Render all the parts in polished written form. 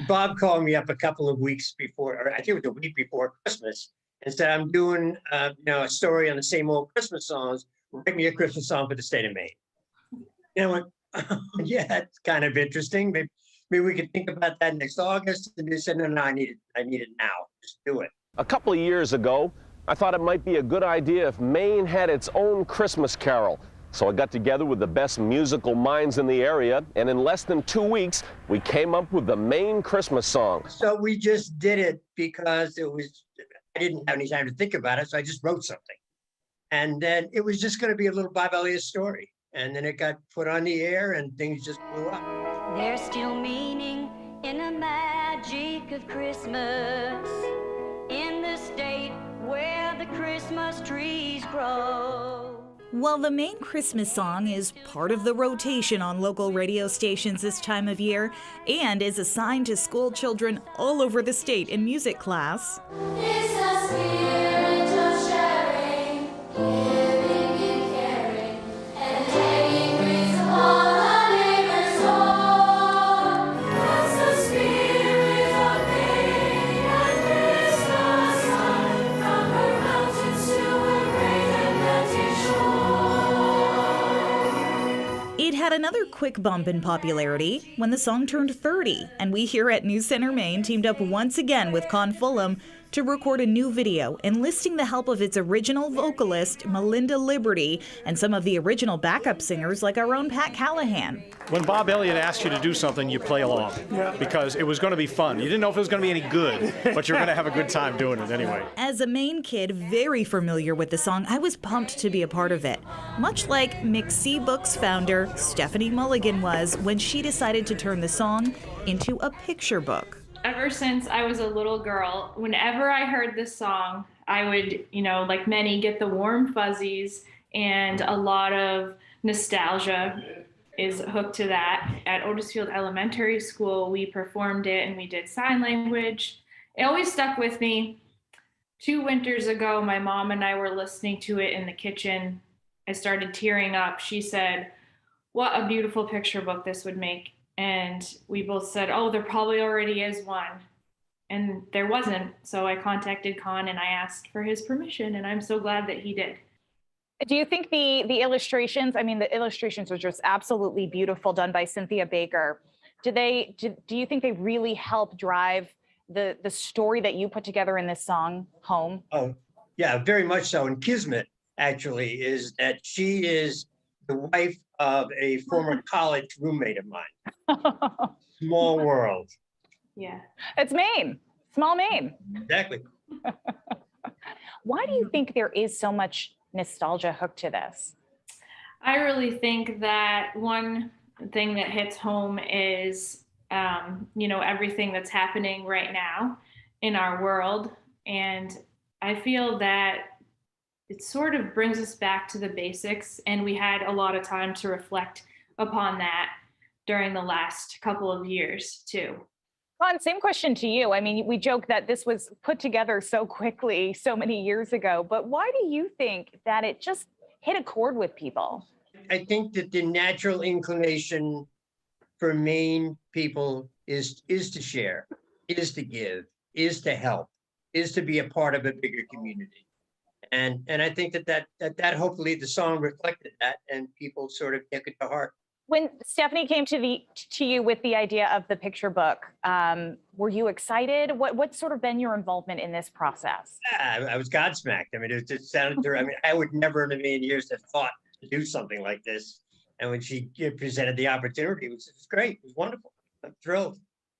Bob called me up a couple of weeks before, or I think it was a week before Christmas, and said, "I'm doing, a story on the same old Christmas songs. Write me a Christmas song for the state of Maine." I went, "Yeah, that's kind of interesting. Maybe we could think about that next August." And they said, "No, I need it now. Just do it." A couple of years ago, I thought it might be a good idea if Maine had its own Christmas carol. So I got together with the best musical minds in the area, and in less than 2 weeks, we came up with the Maine Christmas Song. So we just did it because I didn't have any time to think about it, so I just wrote something. And then it was just going to be a little Bob Elliott story. And then it got put on the air and things just blew up. There's still meaning in the magic of Christmas, in the state where the Christmas trees grow. While the Maine Christmas Song is part of the rotation on local radio stations this time of year and is assigned to school children all over the state in music class, It's a spirit of sharing, giving and caring, and taking grace upon a neighbor's home. It's the spirit of Maine and Christmas sun, from her mountains to her great Atlantic shore. it had another quick bump in popularity when the song turned 30, and we here at News Center Maine teamed up once again with Con Fulham to record a new video enlisting the help of its original vocalist, Melinda Liberty, and some of the original backup singers like our own Pat Callahan. When Bob Elliott asked you to do something, you play along because it was going to be fun. You didn't know if it was going to be any good, but you're going to have a good time doing it anyway. As a Maine kid very familiar with the song, I was pumped to be a part of it, much like McSee Books founder Stephanie Mulligan was when she decided to turn the song into a picture book. Ever since I was a little girl, whenever I heard this song, I would, like many, get the warm fuzzies, and a lot of nostalgia is hooked to that. At Otisfield Elementary School, we performed it and we did sign language. It always stuck with me. 2 winters ago, my mom and I were listening to it in the kitchen. I started tearing up. She said, "What a beautiful picture book this would make." And we both said, "Oh, there probably already is one." And there wasn't. So I contacted Con and I asked for his permission, and I'm so glad that he did. Do you think the illustrations, the illustrations were just absolutely beautiful, done by Cynthia Baker. Do you think they really help drive the story that you put together in this song home? Oh, yeah, very much so. And Kismet actually is that she is the wife of a former college roommate of mine. Small world. Yeah. It's Maine, small Maine. Exactly. Why do you think there is so much nostalgia hooked to this? I really think that one thing that hits home is, everything that's happening right now in our world. And I feel that it sort of brings us back to the basics, and we had a lot of time to reflect upon that during the last couple of years too. Con, same question to you. We joke that this was put together so quickly so many years ago, but why do you think that it just hit a chord with people? I think that the natural inclination for Maine people is to share, is to give, is to help, is to be a part of a bigger community. And I think that hopefully the song reflected that, and people sort of took it to heart. When Stephanie came to you with the idea of the picture book, were you excited? What's sort of been your involvement in this process? I was gobsmacked. It sounded. I would never in a million years have thought to do something like this. And when she presented the opportunity, it was great. It was wonderful. I'm thrilled.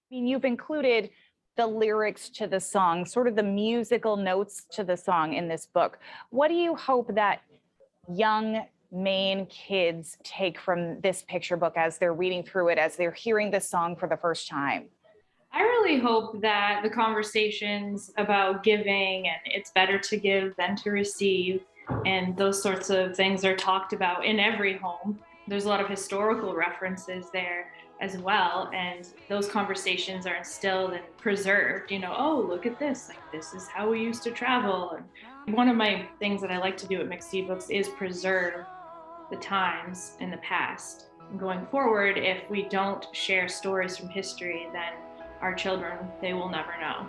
You've included the lyrics to the song, sort of the musical notes to the song in this book. What do you hope that young Maine kids take from this picture book as they're reading through it, as they're hearing this song for the first time? I really hope that the conversations about giving and it's better to give than to receive and those sorts of things are talked about in every home. There's a lot of historical references there as well, and those conversations are instilled and preserved. Oh, look at this, like this is how we used to travel. And one of my things that I like to do at McSee Books is preserve the times in the past. And going forward, if we don't share stories from history, then our children, they will never know.